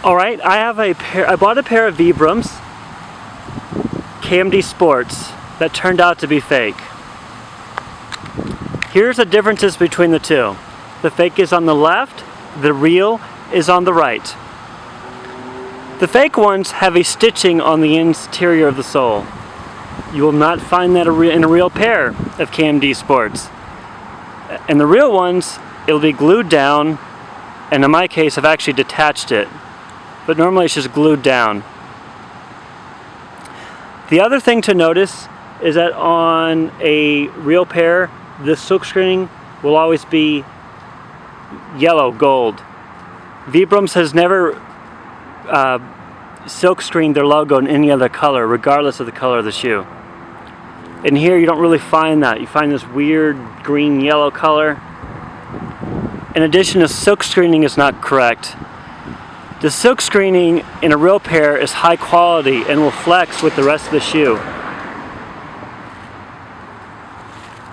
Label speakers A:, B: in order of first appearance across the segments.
A: Alright, I bought a pair of Vibrams KMD Sports that turned out to be fake. Here's the differences between the two. The fake is on the left, the real is on the right. The fake ones have a stitching on the interior of the sole. You will not find that in a real pair of KMD Sports. And the real ones, it'll be glued down, and in my case I've actually detached it. But normally it's just glued down. The other thing to notice is that on a real pair, the silk screening will always be yellow gold. Vibrams has never silk screened their logo in any other color, regardless of the color of the shoe. In here you don't really find that. You find this weird green yellow color. In addition, the silk screening is not correct. The silk screening in a real pair is high quality and will flex with the rest of the shoe.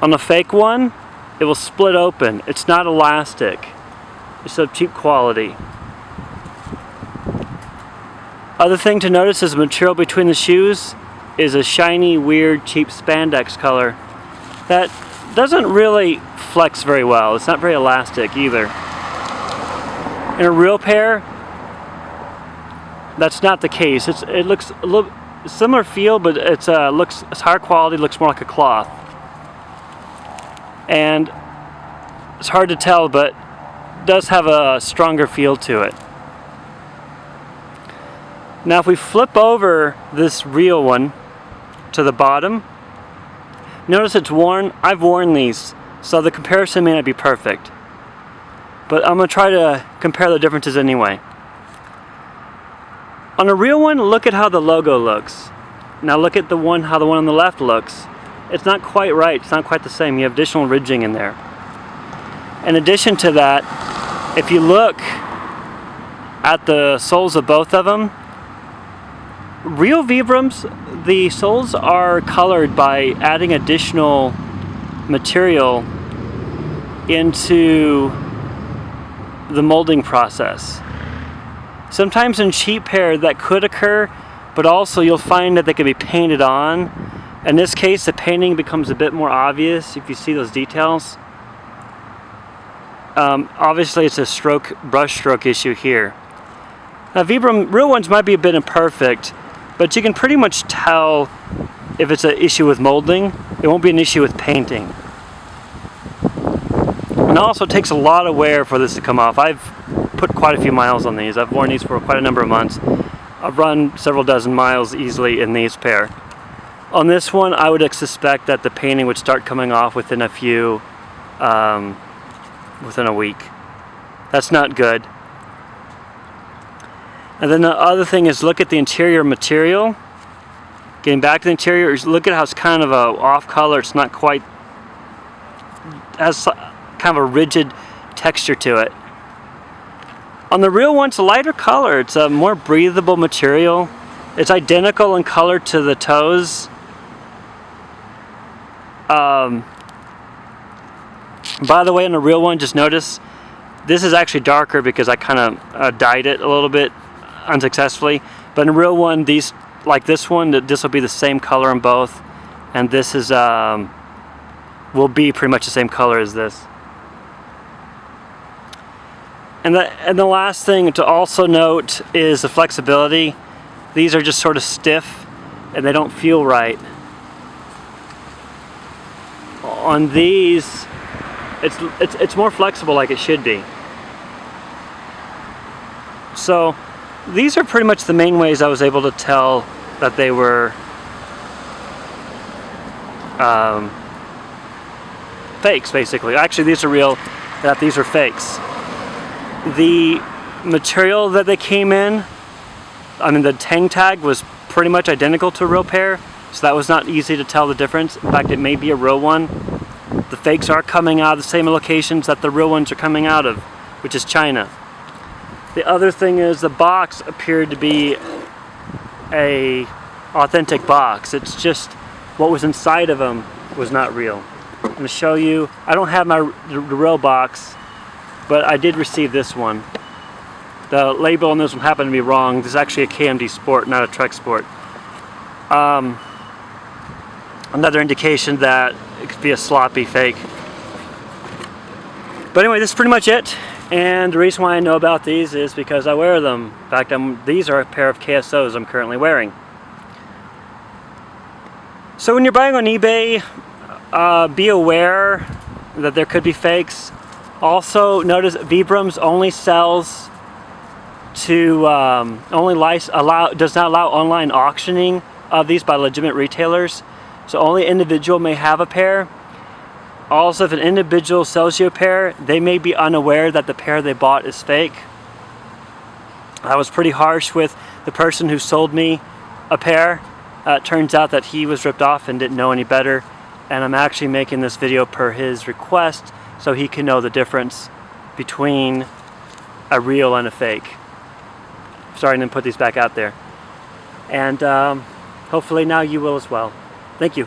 A: On the fake one, it will split open. It's not elastic. It's of cheap quality. Other thing to notice is the material between the shoes is a shiny, weird, cheap spandex color that doesn't really flex very well. It's not very elastic either. In a real pair, that's not the case. It looks a little similar feel, but it's higher quality. Looks more like a cloth, and it's hard to tell, but does have a stronger feel to it. Now, if we flip over this real one to the bottom, notice it's worn. I've worn these, so the comparison may not be perfect, but I'm going to try to compare the differences anyway. On a real one, look at how the logo looks. Now look at how the one on the left looks. It's not quite right. It's not quite the same. You have additional ridging in there. In addition to that, if you look at the soles of both of them, real Vibrams, the soles are colored by adding additional material into the molding process. Sometimes in cheap pair that could occur, but also you'll find that they can be painted on. In this case, the painting becomes a bit more obvious if you see those details. Obviously it's a brush stroke issue here. Now Vibram real ones might be a bit imperfect, but you can pretty much tell if it's an issue with molding. It won't be an issue with painting. And it also takes a lot of wear for this to come off. I've put quite a few miles on these. I've worn these for quite a number of months. I've run several dozen miles easily in these pair. On this one, I would suspect that the painting would start coming off within a week. That's not good. And then the other thing is look at the interior material. Getting back to the interior, look at how it's kind of a off color. It's not quite, has kind of a rigid texture to it. On the real one, it's a lighter color. It's a more breathable material. It's identical in color to the toes. By the way, on the real one, just notice this is actually darker because I kind of dyed it a little bit unsuccessfully. But in the real one, these, like this one, this will be the same color in both, and this is will be pretty much the same color as this. And the last thing to also note is the flexibility. These are just sort of stiff and they don't feel right. On these, it's more flexible like it should be. So these are pretty much the main ways I was able to tell that they were fakes, basically. Actually, these are real, that these are fakes. The material that they came in, I mean the tang tag was pretty much identical to a real pair, so that was not easy to tell the difference. In fact, it may be a real one. The fakes are coming out of the same locations that the real ones are coming out of, which is China. The other thing is the box appeared to be a authentic box. It's just what was inside of them was not real. I'm going to show you. I don't have the real box, but I did receive this one. The label on this one happened to be wrong. This is actually a KMD Sport, not a Trek Sport. Another indication that it could be a sloppy fake. But anyway, this is pretty much it. And the reason why I know about these is because I wear them. In fact, these are a pair of KSOs I'm currently wearing. So when you're buying on eBay, be aware that there could be fakes. Also, notice Vibrams only sells to does not allow online auctioning of these by legitimate retailers. So only an individual may have a pair. Also, if an individual sells you a pair, they may be unaware that the pair they bought is fake. I was pretty harsh with the person who sold me a pair. It turns out that he was ripped off and didn't know any better. And I'm actually making this video per his request so he can know the difference between a real and a fake. Sorry, I didn't put these back out there. And hopefully now you will as well. Thank you.